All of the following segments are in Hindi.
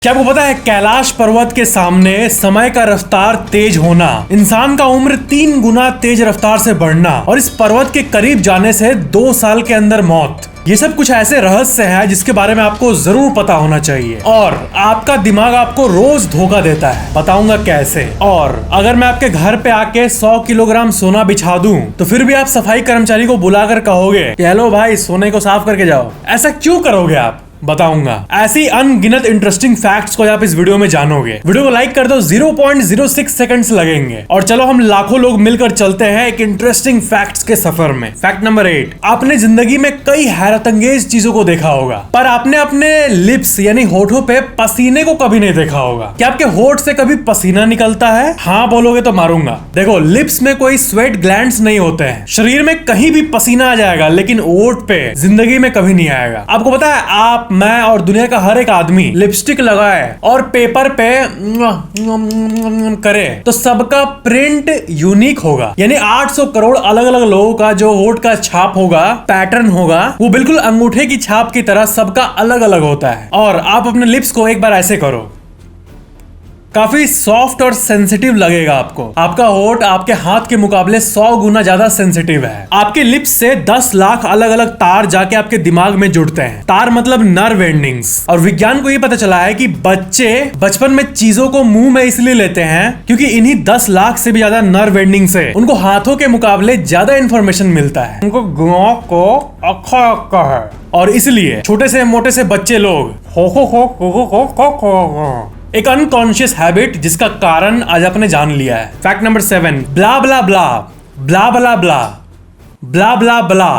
क्या आपको पता है कैलाश पर्वत के सामने समय का रफ्तार तेज होना, इंसान का उम्र 3 गुना तेज रफ्तार से बढ़ना और इस पर्वत के करीब जाने से 2 साल के अंदर मौत। ये सब कुछ ऐसे रहस्य है जिसके बारे में आपको जरूर पता होना चाहिए और आपका दिमाग आपको रोज धोखा देता है। बताऊंगा कैसे। और अगर मैं आपके घर पे आके 100 किलोग्राम सोना बिछा दूं तो फिर भी आप सफाई कर्मचारी को बुलाकर कहोगे कि हेलो भाई सोने को साफ करके जाओ। ऐसा क्यों करोगे आप? बताऊंगा। ऐसी अनगिनत इंटरेस्टिंग फैक्ट्स को आप इस वीडियो में जानोगे। वीडियो को लाइक कर दो, 0.06 सेकंड्स लगेंगे और चलो हम लाखों लोग मिलकर चलते हैं एक इंटरेस्टिंग फैक्ट्स के सफर में। फैक्ट नंबर 8, आपने जिंदगी में कई हैरतअंगेज चीजों को देखा होगा पर आपने अपने लिप्स यानी होठों पे पसीने को कभी नहीं देखा होगा। क्या आपके होठ से कभी पसीना निकलता है? हाँ बोलोगे तो मारूंगा। देखो, लिप्स में कोई स्वेट ग्लैंड्स नहीं होते हैं। शरीर में कहीं भी पसीना आ जाएगा लेकिन होठ पे जिंदगी में कभी नहीं आएगा। आपको पता है, आप, मैं और दुनिया का हर एक आदमी लिपस्टिक लगाए और पेपर पे करे तो सबका प्रिंट यूनिक होगा। यानी 800 करोड़ अलग अलग लोगों का जो होठ का छाप होगा, पैटर्न होगा, वो बिल्कुल अंगूठे की छाप की तरह सबका अलग अलग होता है। और आप अपने लिप्स को एक बार ऐसे करो, काफी सॉफ्ट और सेंसिटिव लगेगा आपको। आपका होठ आपके हाथ के मुकाबले 100 गुना ज्यादा सेंसिटिव है। आपके लिप्स से 10 लाख अलग अलग तार जाके आपके दिमाग में जुड़ते हैं। तार मतलब नर्व एंडिंग्स। और विज्ञान को ये पता चला है कि बच्चे बचपन में चीजों को मुंह में इसलिए लेते हैं क्योंकि इन्हीं 10 लाख से भी ज्यादा नर्व एंडिंग से उनको हाथों के मुकाबले ज्यादा इंफॉर्मेशन मिलता है। उनको दिमाग को अक्खा है और इसलिए छोटे से मोटे से बच्चे लोग एक अनकॉन्शियस हैबिट जिसका कारण आज आपने जान लिया है। फैक्ट नंबर 7, ब्ला ब्ला ब्ला ब्ला ब्ला ब्ला ब्ला ब्ला ब्ला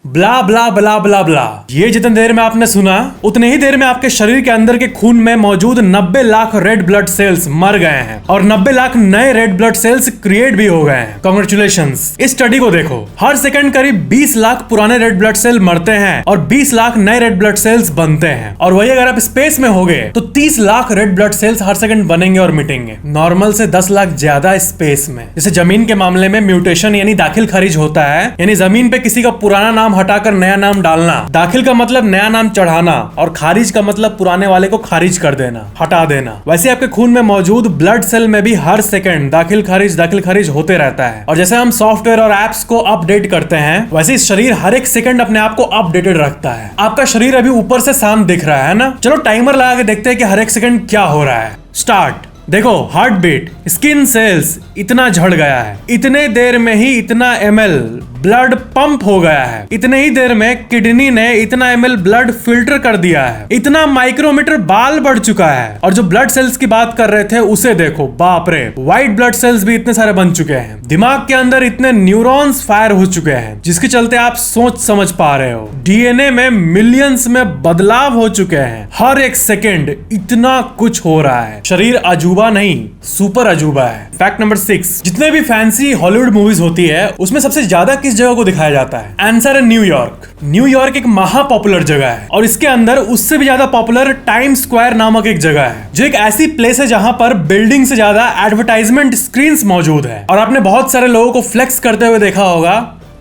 ब्ला ब्ला ब्ला ब्ला ब्ला। ये जितने देर में आपने सुना उतने ही देर में आपके शरीर के अंदर के खून में मौजूद 90 लाख रेड ब्लड सेल्स मर गए हैं और 90 लाख नए रेड ब्लड सेल्स क्रिएट भी हो गए हैं। कांग्रेचुलेशंस। इस स्टडी को देखो, हर सेकंड करीब 20 लाख पुराने रेड ब्लड सेल मरते हैं और 20 लाख नए रेड ब्लड सेल्स बनते हैं। और वही अगर आप स्पेस में होगे तो 30 लाख रेड ब्लड सेल्स हर सेकंड बनेंगे और मिटेंगे। नॉर्मल से 10 लाख ज्यादा स्पेस में। जैसे जमीन के मामले में म्यूटेशन यानी दाखिल खारिज होता है, यानी जमीन पे किसी का पुराना नाम हटाकर नया नाम डालना। दाखिल का मतलब नया नाम चढ़ाना और खारिज का मतलब पुराने वाले को खारिज कर देना, हटा देना। वैसे आपके खून में मौजूद ब्लड सेल में भी हर सेकंड दाखिल खारिज होते रहता है। और जैसे हम सॉफ्टवेयर और एप्स को अपडेट करते हैं वैसे शरीर हर एक सेकंड अपने आप को अपडेटेड रखता है। आपका शरीर अभी ऊपर से शांत दिख रहा है ना? चलो टाइमर लगा के देखते हैं कि हर एक सेकंड क्या हो रहा है। स्टार्ट। देखो, हार्ट बीट, स्किन सेल्स इतना झड़ गया है, इतने देर में ही इतना ml ब्लड पंप हो गया है, इतने ही देर में किडनी ने इतना ml ब्लड फिल्टर कर दिया है, इतना माइक्रोमीटर बाल बढ़ चुका है। और जो ब्लड सेल्स की बात कर रहे थे उसे देखो, बाप रे, व्हाइट ब्लड सेल्स भी इतने सारे बन चुके हैं। दिमाग के अंदर इतने न्यूरॉन्स फायर हो चुके हैं जिसके चलते आप सोच समझ पा रहे हो। डीएनए में मिलियंस में बदलाव हो चुके हैं। हर एक सेकेंड इतना कुछ हो रहा है। शरीर अजूबा नहीं, सुपर अजूबा है। फैक्ट नंबर 6, जितने भी फैंसी हॉलीवुड मूवीज होती है उसमें सबसे ज्यादा किस जगह को दिखाया जाता है? आंसर है न्यूयॉर्क। न्यूयॉर्क एक महा पॉपुलर जगह है और इसके अंदर उससे भी ज्यादा पॉपुलर टाइम स्क्वायर नामक एक जगह है जो एक ऐसी प्लेस है जहां पर बिल्डिंग से ज्यादा एडवर्टाइजमेंट स्क्रीन्स मौजूद है। और आपने बहुत सारे लोगों को फ्लेक्स करते हुए देखा होगा,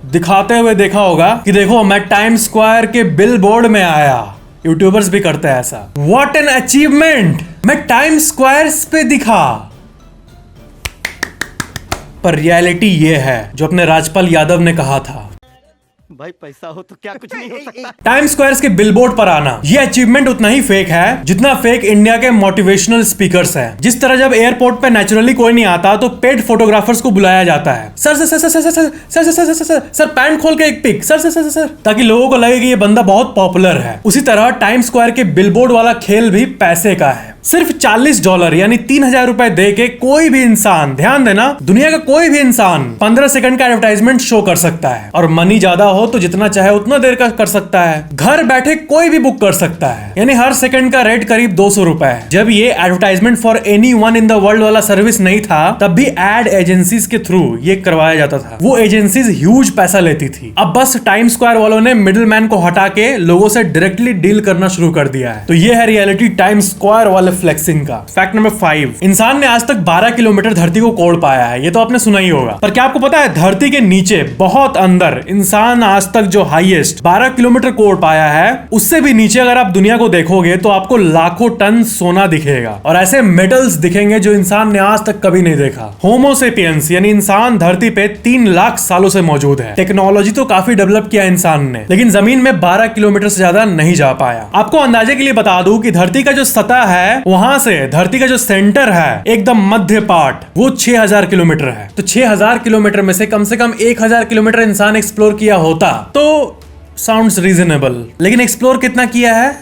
दिखाते हुए देखा होगा कि देखो मैं टाइम स्क्वायर के बिल बोर्ड में आया। यूट्यूबर्स भी करते हैं ऐसा। व्हाट एन अचीवमेंट, मैं टाइम स्क्वायर्स पे दिखा। पर रियलिटी ये है जो अपने राजपाल यादव ने कहा था, भाई पैसा हो तो क्या कुछ नहीं हो सकता। टाइम स्क्वायर्स के बिलबोर्ड पर आना ये अचीवमेंट उतना ही फेक है जितना फेक इंडिया के मोटिवेशनल स्पीकर्स हैं। जिस तरह जब एयरपोर्ट पे नेचुरली कोई नहीं आता तो पेड फोटोग्राफर्स को बुलाया जाता है, sir sir sir sir sir sir sir sir sir sir pant खोल के एक pic, sir sir sir sir, ताकि लोगों को लगे कि ये बंदा बहुत पॉपुलर है। उसी तरह टाइम स्क्वायर के बिलबोर्ड वाला खेल भी पैसे का है। सिर्फ $40 यानी 3000 रुपए दे के कोई भी इंसान, ध्यान देना, दुनिया का कोई भी इंसान 15 सेकंड का एडवर्टाइजमेंट शो कर सकता है। और मनी ज्यादा हो तो जितना चाहे उतना देर का कर सकता है। घर बैठे कोई भी बुक कर सकता है, यानी हर सेकंड का रेट करीब 200 रुपए है। जब ये advertisement for any one in the world वाला सर्विस नहीं था तब भी एड एजेंसीज के थ्रू ये करवाया जाता था। वो एजेंसीज ह्यूज पैसा लेती थी। अब बस टाइम स्क्वायर वालों ने मिडिल मैन को हटा के लोगों से डायरेक्टली डील करना शुरू कर दिया है। तो ये है रियलिटी टाइम स्क्वायर वाले है फ्लेक्सिंग का। फैक्ट नंबर 5, इंसान ने आज तक 12 किलोमीटर धरती को कोड़ पाया है। ये तो आपने सुना ही होगा, पर क्या आपको पता है धरती के नीचे बहुत अंदर इंसान आज तक जो हाईएस्ट 12 किलोमीटर कोड़ पाया है, उससे भी नीचे अगर आप दुनिया को देखोगे तो आपको लाखों टन सोना दिखेगा और ऐसे मेटल्स दिखेंगे जो इंसान ने आज तक कभी नहीं देखा। होमो सेपियंस यानी इंसान धरती पे 3 लाख सालों से मौजूद है। टेक्नोलॉजी तो काफी डेवलप किया इंसान ने, लेकिन जमीन में 12 किलोमीटर से ज्यादा नहीं जा पाया। आपको अंदाजे के लिए बता दूं कि धरती का जो सतह है, वहां से धरती का जो सेंटर है, एकदम मध्य पार्ट, वो 6000 किलोमीटर है। तो 6000 किलोमीटर में से कम 1000 किलोमीटर इंसान एक्सप्लोर किया होता तो साउंड्स रीजनेबल, लेकिन एक्सप्लोर कितना किया है?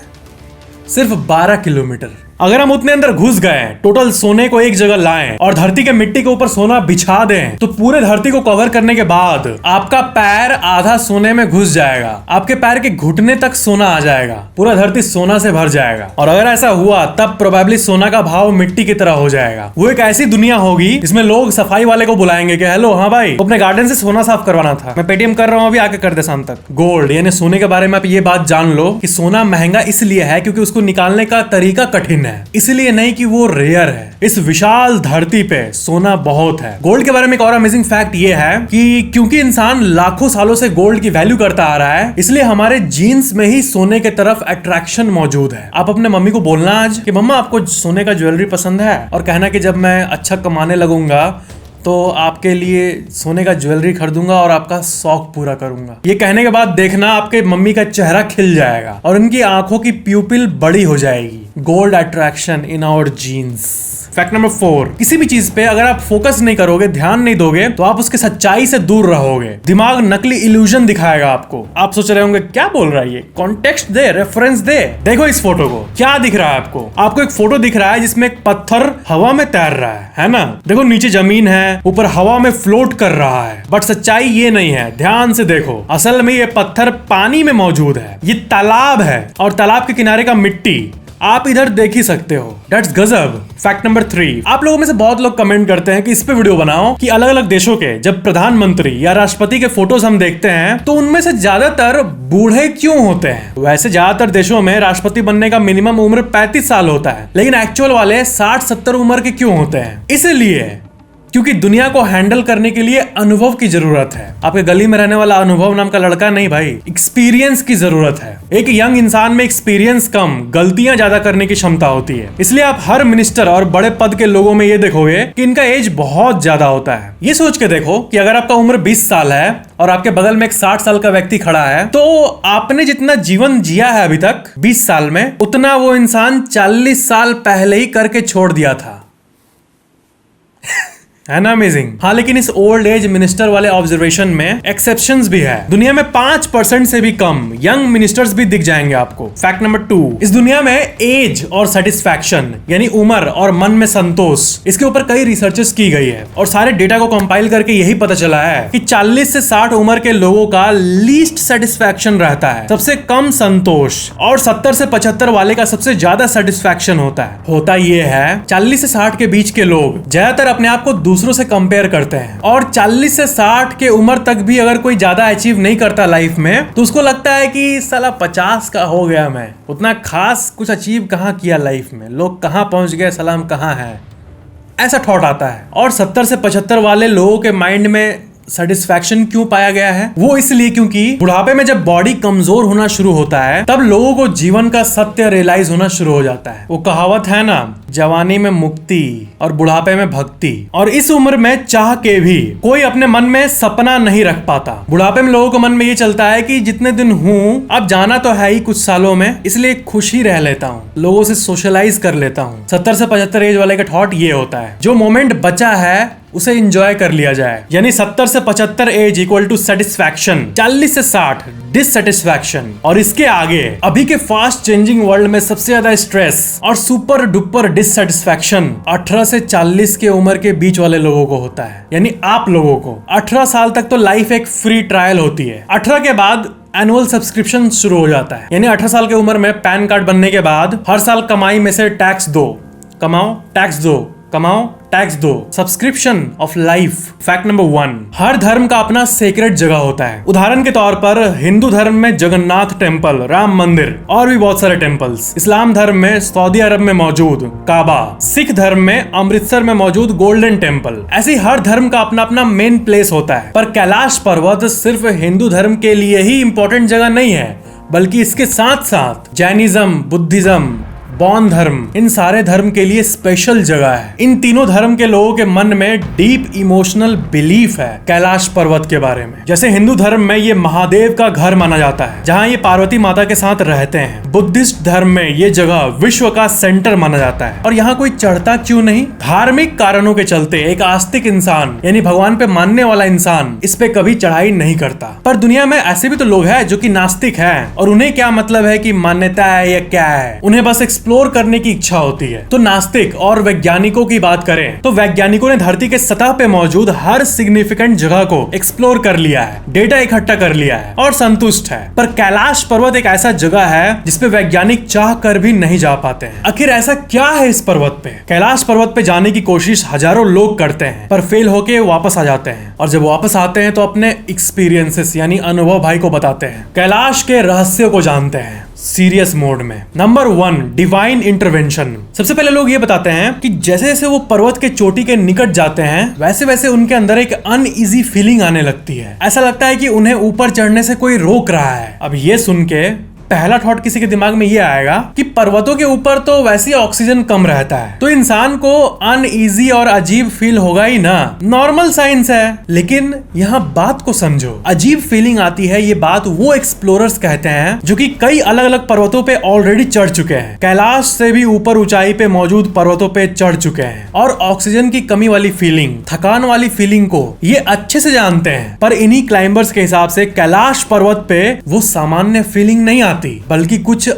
सिर्फ 12 किलोमीटर। अगर हम उतने अंदर घुस गए, टोटल सोने को एक जगह लाएं और धरती के मिट्टी के ऊपर सोना बिछा दें, तो पूरे धरती को कवर करने के बाद आपका पैर आधा सोने में घुस जाएगा, आपके पैर के घुटने तक सोना आ जाएगा, पूरा धरती सोना से भर जाएगा। और अगर ऐसा हुआ तब प्रोबेबली सोना का भाव मिट्टी की तरह हो जाएगा। वो एक ऐसी दुनिया होगी जिसमें लोग सफाई वाले को बुलाएंगे कि हेलो, हाँ भाई, अपने गार्डन से सोना साफ करवाना था, मैं पेटीएम कर रहा हूँ, अभी आके कर दे शाम तक। गोल्ड यानी सोने के बारे में आप ये बात जान लो कि सोना महंगा इसलिए है क्योंकि उसको निकालने का तरीका कठिन है, इसलिए नहीं कि वो रेयर है। इस विशाल धरती पे सोना बहुत है। गोल्ड के बारे में एक और अमेजिंग फैक्ट ये है कि क्योंकि इंसान लाखों सालों से गोल्ड की वैल्यू करता आ रहा है, इसलिए हमारे जीन्स में ही सोने के तरफ अट्रैक्शन मौजूद है। आप अपने मम्मी को बोलना आज कि मम्मा आपको सोने का ज्वेलरी पसंद है, और कहना कि जब मैं अच्छा कमाने लगूंगा तो आपके लिए सोने का ज्वेलरी खरीदूंगा और आपका शौक पूरा करूंगा। ये कहने के बाद देखना आपके मम्मी का चेहरा खिल जाएगा और उनकी आंखों की प्यूपिल बड़ी हो जाएगी। Gold attraction in our genes. Fact number 4, किसी भी चीज पे अगर आप फोकस नहीं करोगे, ध्यान नहीं दोगे, तो आप उसके सच्चाई से दूर रहोगे। दिमाग नकली इल्यूजन दिखाएगा आपको। आप सोच रहे होंगे क्या बोल रहा है ये, कॉन्टेक्स्ट दे, रेफरेंस दे। देखो इस फोटो को, क्या दिख रहा है आपको? आपको एक फोटो दिख रहा है जिसमें एक पत्थर हवा में तैर रहा है ना? देखो नीचे जमीन है, ऊपर हवा में फ्लोट कर रहा है, बट सच्चाई ये नहीं है। ध्यान से देखो, असल में ये पत्थर पानी में मौजूद है। ये तालाब है और तालाब के किनारे का मिट्टी आप इधर देख ही सकते हो। That's गजब। फैक्ट नंबर 3, आप लोगों में से बहुत लोग कमेंट करते हैं कि इस पे वीडियो बनाओ कि अलग अलग देशों के जब प्रधानमंत्री या राष्ट्रपति के फोटोज हम देखते हैं तो उनमें से ज्यादातर बूढ़े क्यों होते हैं? वैसे ज्यादातर देशों में राष्ट्रपति बनने का मिनिमम उम्र 35 साल होता है, लेकिन एक्चुअल वाले 60-70 उम्र के क्यों होते हैं? इसलिए क्योंकि दुनिया को हैंडल करने के लिए अनुभव की जरूरत है। आपके गली में रहने वाला अनुभव नाम का लड़का नहीं भाई, एक्सपीरियंस की जरूरत है। एक यंग इंसान में एक्सपीरियंस कम, गलतियां ज्यादा करने की क्षमता होती है। इसलिए आप हर मिनिस्टर और बड़े पद के लोगों में ये देखोगे कि इनका एज बहुत ज्यादा होता है। ये सोच के देखो कि अगर आपका उम्र 20 साल है और आपके बगल में एक 60 साल का व्यक्ति खड़ा है, तो आपने जितना जीवन जिया है अभी तक 20 साल में, उतना वो इंसान 40 साल पहले ही करके छोड़ दिया था। है ना अमेजिंग? हाँ, लेकिन इस ओल्ड एज मिनिस्टर वाले ऑब्जर्वेशन में एक्सेप्शंस भी है। दुनिया में 5% से भी कम यंग मिनिस्टर्स भी दिख जाएंगे आपको। फैक्ट नंबर 2, इस दुनिया में एज और सेटिस्फैक्शन यानी उम्र और मन में संतोष, इसके ऊपर कई रिसर्चेस की गई है और सारे डेटा को कंपाइल करके यही पता चला है कि 40 से 60 उम्र के लोगों का लीस्ट सेटिस्फैक्शन रहता है, सबसे कम संतोष, और 70 से 75 वाले का सबसे ज्यादा सेटिस्फैक्शन होता है। होता ये है 40 से 60 के बीच के लोग ज्यादातर अपने आप को दूसरों से कंपेयर करते हैं, और 40 से 60 के उम्र तक भी अगर कोई ज्यादा अचीव नहीं करता लाइफ में, तो उसको लगता है कि साला 50 का हो गया, मैं उतना खास कुछ अचीव कहां किया लाइफ में, लोग कहां पहुंच गए, सलाम कहां है, ऐसा थॉट आता है। और 70 से 75 वाले लोगों के माइंड में सेटिस्फैक्शन क्यों पाया गया है? वो इसलिए क्योंकि बुढ़ापे में जब बॉडी कमजोर होना शुरू होता है, तब लोगों को जीवन का सत्य रियलाइज होना शुरू हो जाता है। वो कहावत है ना, जवानी में मुक्ति और बुढ़ापे में भक्ति। और इस उम्र में चाह के भी कोई अपने मन में सपना नहीं रख पाता। बुढ़ापे में लोगों के मन में ये चलता है कि जितने दिन हूँ, अब जाना तो है ही कुछ सालों में, इसलिए खुशी रह लेता हूँ, लोगों से सोशलाइज कर लेता हूँ। 70 से 75 एज वाले का थॉट ये होता है, जो मोमेंट बचा है उसे एंजॉय कर लिया जाए। यानी 70 से 75 एज इक्वल टू सेटिस्फैक्शन, 40 से 60 डिससेटिस्फैक्शन, और इसके आगे अभी के फास्ट चेंजिंग वर्ल्ड में सबसे ज्यादा स्ट्रेस और सुपर डुपर डिससेटिस्फैक्शन 18 से 40 के उम्र के बीच वाले लोगों को होता है। यानी आप लोगों को 18 साल तक तो लाइफ एक फ्री ट्रायल होती है, 18 के बाद एनुअल सब्सक्रिप्शन शुरू हो जाता है। यानी 18 साल की उम्र में पैन कार्ड बनने के बाद हर साल कमाई में से टैक्स दो, कमाओ, टैक्स दो, कमाओ, टैक्स दो, subscription of life. Fact number 1, हर धर्म का अपना सेक्रेट जगह होता है। उदाहरण के तौर पर हिंदू धर्म में जगन्नाथ टेम्पल, राम मंदिर और भी बहुत सारे टेम्पल्स। इस्लाम धर्म में सऊदी अरब में मौजूद काबा, सिख धर्म में अमृतसर में मौजूद गोल्डन टेम्पल। ऐसे हर धर्म का अपना अपना मेन प्लेस होता है। पर कैलाश पर्वत सिर्फ हिंदू धर्म के लिए ही इंपॉर्टेंट जगह नहीं है, बल्कि इसके साथ साथ जैनिज्म, बुद्धिज्म, बौद्ध धर्म, इन सारे धर्म के लिए स्पेशल जगह है। इन तीनों धर्म के लोगों के मन में डीप इमोशनल बिलीफ है कैलाश पर्वत के बारे में। जैसे हिंदू धर्म में ये महादेव का घर माना जाता है, जहाँ ये पार्वती माता के साथ रहते हैं। बुद्धिस्ट धर्म में ये जगह विश्व का सेंटर माना जाता है। और यहाँ कोई चढ़ता क्यों नहीं? धार्मिक कारणों के चलते एक आस्तिक इंसान यानी भगवान पे मानने वाला इंसान इस पे कभी चढ़ाई नहीं करता। पर दुनिया में ऐसे भी तो लोग हैं जो कि नास्तिक हैं, और उन्हें क्या मतलब है कि मान्यता है या क्या है, उन्हें बस एक्सप्लोर करने की इच्छा होती है। तो नास्तिक और वैज्ञानिकों की बात करें तो वैज्ञानिकों ने धरती के सतह पे मौजूद हर सिग्निफिकेंट जगह को एक्सप्लोर कर लिया है, डेटा इकट्ठा कर लिया है और संतुष्ट है। पर कैलाश पर्वत एक ऐसा जगह है जिसपे वैज्ञानिक चाह कर भी नहीं जा पाते हैं। आखिर ऐसा क्या है इस पर्वत पे? कैलाश पर्वत पे जाने की कोशिश हजारों लोग करते हैं, पर फेल होके वापस आ जाते हैं। और जब वापस आते हैं तो अपने एक्सपीरियंसेस यानी अनुभव भाई को बताते हैं, कैलाश के रहस्यों को जानते हैं सीरियस मोड में। Number 1, divine intervention. सबसे पहले लोग ये बताते हैं कि जैसे जैसे वो पर्वत के चोटी के निकट जाते हैं, वैसे वैसे उनके अंदर एक अनईजी फीलिंग आने लगती है। ऐसा लगता है कि उन्हें ऊपर चढ़ने से कोई रोक रहा है। अब ये सुन के पहला थॉट किसी के दिमाग में ये आएगा कि पर्वतों के ऊपर तो वैसे ऑक्सीजन कम रहता है, तो इंसान को अनईजी और अजीब फील होगा ही ना, नॉर्मल साइंस है। लेकिन यहाँ बात को समझो, अजीब फीलिंग आती है ये बात वो एक्सप्लोरर्स कहते हैं जो कि कई अलग अलग पर्वतों पे ऑलरेडी चढ़ चुके हैं, कैलाश से भी ऊपर ऊंचाई पे मौजूद पर्वतों पे चढ़ चुके हैं, और ऑक्सीजन की कमी वाली फीलिंग, थकान वाली फीलिंग को ये अच्छे से जानते हैं। पर इन्हीं क्लाइंबर्स के हिसाब से कैलाश पर्वत पे वो सामान्य फीलिंग नहीं आती, बल्कि कुछ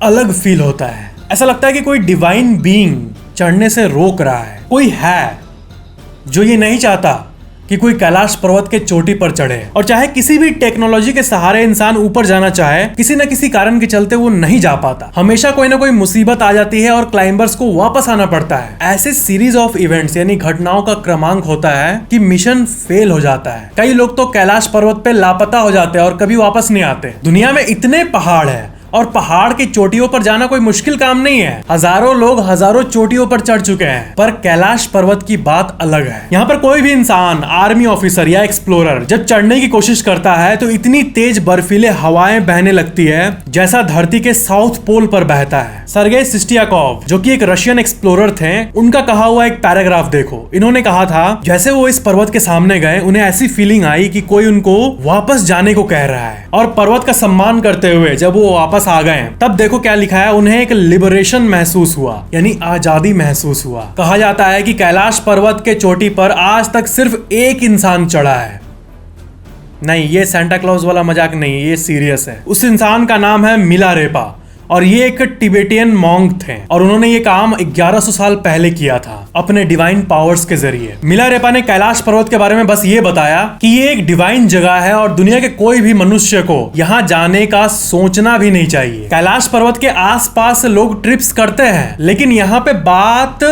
अलग फील होता है। ऐसा लगता है कि कोई डिवाइन बीइंग चढ़ने से रोक रहा है। कोई है जो ये नहीं चाहता कि कोई कैलाश पर्वत के चोटी पर चढ़े। और चाहे किसी भी टेक्नोलॉजी के सहारे इंसान ऊपर जाना चाहे, किसी न किसी कारण के चलते वो नहीं जा पाता। हमेशा कोई ना कोई मुसीबत आ जाती है और क्लाइंबर्स को वापस आना पड़ता है। ऐसे सीरीज ऑफ इवेंट्स यानी घटनाओं का क्रमांक होता है कि मिशन फेल हो जाता है। कई लोग तो कैलाश पर्वत पे लापता हो जाते हैं और कभी वापस नहीं आते। दुनिया में इतने पहाड़ है और पहाड़ की चोटियों पर जाना कोई मुश्किल काम नहीं है। हजारों लोग हजारों चोटियों पर चढ़ चुके हैं, पर कैलाश पर्वत की बात अलग है। यहाँ पर कोई भी इंसान, आर्मी ऑफिसर या एक्सप्लोरर जब चढ़ने की कोशिश करता है तो इतनी तेज बर्फीले हवाएं बहने लगती है जैसा धरती के साउथ पोल पर बहता है। सर्गेई सिस्टियाकोव जो कि एक रशियन एक्सप्लोरर थे, उनका कहा हुआ एक पैराग्राफ देखो। इन्होंने कहा था जैसे वो इस पर्वत के सामने गए, उन्हें ऐसी फीलिंग आई कि कोई उनको वापस जाने को कह रहा है। और पर्वत का सम्मान करते हुए जब वो वापस आ गए, तब देखो क्या लिखा है, उन्हें एक लिबरेशन महसूस हुआ, यानी आजादी महसूस हुआ। कहा जाता है कि कैलाश पर्वत के चोटी पर आज तक सिर्फ एक इंसान चढ़ा है। नहीं, ये सेंटा क्लॉज वाला मजाक नहीं, ये सीरियस है। उस इंसान का नाम है मिलारेपा, और ये एक टिबेटियन मॉन्क थे, और उन्होंने ये काम 1100 साल पहले किया था अपने डिवाइन पावर्स के जरिए। मिलारेपा ने कैलाश पर्वत के बारे में बस ये बताया कि ये एक डिवाइन जगह है और दुनिया के कोई भी मनुष्य को यहाँ जाने का सोचना भी नहीं चाहिए। कैलाश पर्वत के आसपास लोग ट्रिप्स करते हैं, लेकिन यहाँ पे बात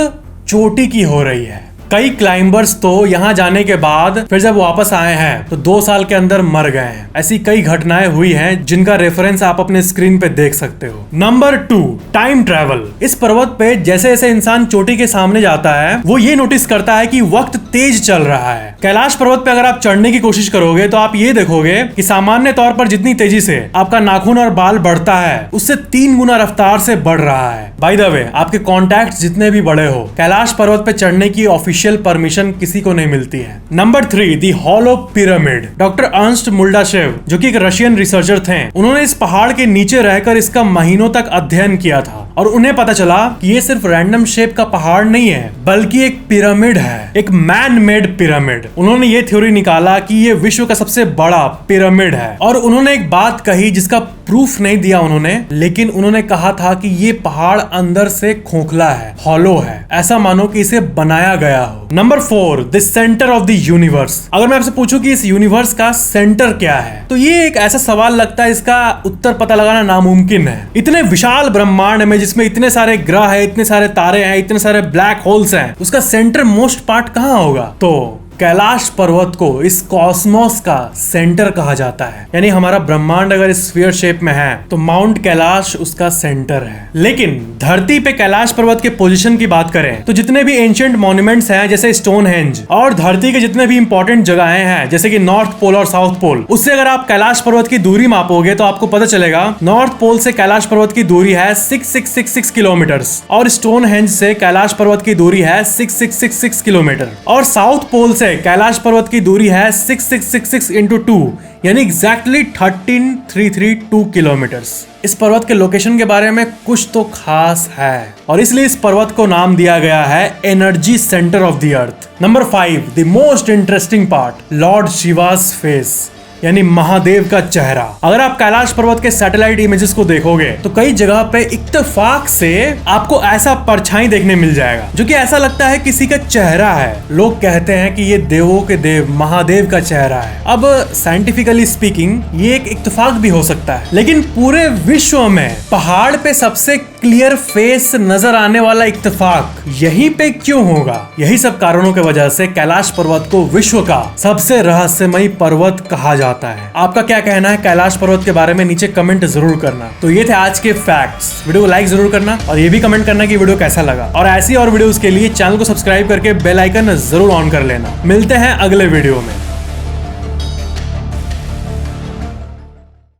चोटी की हो रही है। कई क्लाइंबर्स तो यहाँ जाने के बाद फिर जब वापस आए हैं तो 2 साल के अंदर मर गए हैं। ऐसी कई घटनाएं हुई हैं जिनका रेफरेंस आप अपने स्क्रीन पे देख सकते हो। Number 2, time travel. इस पर्वत पे जैसे जैसे इंसान चोटी के सामने जाता है, वो ये नोटिस करता है कि वक्त तेज चल रहा है। कैलाश पर्वत पे अगर आप चढ़ने की कोशिश करोगे तो आप ये देखोगे कि सामान्य तौर पर जितनी तेजी से आपका नाखून और बाल बढ़ता है, उससे 3 गुना रफ्तार से बढ़ रहा है। बाय द वे, आपके कॉन्टैक्ट जितने भी बड़े हो, कैलाश पर्वत पे चढ़ने की ऑफिशियल परमिशन किसी को नहीं मिलती है। नंबर 3, दी हॉलो पिरामिड। डॉक्टर अर्नस्ट मुल्डाशेव जो कि एक रशियन रिसर्चर थे, उन्होंने इस पहाड़ के नीचे रहकर इसका महीनों तक अध्ययन किया था, और उन्हें पता चला कि ये सिर्फ रैंडम शेप का पहाड़ नहीं है, बल्कि एक पिरामिड है, एक मैन मेड पिरामिड। उन्होंने ये थ्योरी निकाला कि ये विश्व का सबसे बड़ा पिरामिड है, और उन्होंने एक बात कही जिसका प्रूफ नहीं दिया उन्होंने, लेकिन उन्होंने कहा था कि ये पहाड़ अंदर से खोखला है, हॉलो है, ऐसा मानो कि इसे बनाया गया हो। Number 4, the centre of the universe. अगर मैं आपसे पूछूं कि इस यूनिवर्स का सेंटर क्या है, तो ये एक ऐसा सवाल लगता है इसका उत्तर पता लगाना नामुमकिन है। इतने विशाल ब्रह्मांड में जिसमें इतने सारे ग्रह है, इतने सारे तारे हैं, इतने सारे ब्लैक होल्स हैं, उसका सेंटर मोस्ट पार्ट कहाँ होगा? तो कैलाश पर्वत को इस कॉस्मोस का सेंटर कहा जाता है। यानी हमारा ब्रह्मांड अगर स्फीयर शेप में है तो माउंट कैलाश उसका सेंटर है। लेकिन धरती पे कैलाश पर्वत के पोजीशन की बात करें तो जितने भी एंशिएंट मॉन्यूमेंट्स हैं जैसे स्टोनहेंज और धरती के जितने भी इंपॉर्टेंट जगहें हैं जैसे कि नॉर्थ पोल और साउथ पोल, उससे अगर आप कैलाश पर्वत की दूरी मापोगे तो आपको पता चलेगा नॉर्थ पोल से कैलाश पर्वत की दूरी है 6666 किलोमीटर और स्टोनहेंज से कैलाश पर्वत की दूरी है 6666 किलोमीटर और साउथ पोल से कैलाश पर्वत की दूरी है 6666 इंटू 2 यानी एग्जैक्टली 13332 किलोमीटर्स। इस पर्वत के लोकेशन के बारे में कुछ तो खास है और इसलिए इस पर्वत को नाम दिया गया है energy centre of the earth. Number 5, the most interesting part, Lord Shivas face यानी महादेव का चेहरा। अगर आप कैलाश पर्वत के सैटेलाइट इमेजेस को देखोगे तो कई जगह पे इत्तेफाक से आपको ऐसा परछाई देखने मिल जाएगा जो कि ऐसा लगता है किसी का चेहरा है। लोग कहते हैं कि ये देवों के देव महादेव का चेहरा है। अब साइंटिफिकली स्पीकिंग ये एक इत्तेफाक भी हो सकता है, लेकिन पूरे विश्व में पहाड़ पे सबसे क्लियर फेस नजर आने वाला इत्तेफाक यहीं पे क्यों होगा? यही सब कारणों की वजह से कैलाश पर्वत को विश्व का सबसे रहस्यमयी पर्वत कहा जाता है। आपका क्या कहना है कैलाश पर्वत के बारे में? नीचे कमेंट जरूर करना। तो ये थे आज के फैक्ट्स। वीडियो को लाइक जरूर करना और ये भी कमेंट करना कि वीडियो कैसा लगा और ऐसी और वीडियोस के लिए चैनल को सब्सक्राइब करके बेल आइकन जरूर ऑन कर लेना। मिलते हैं अगले वीडियो में।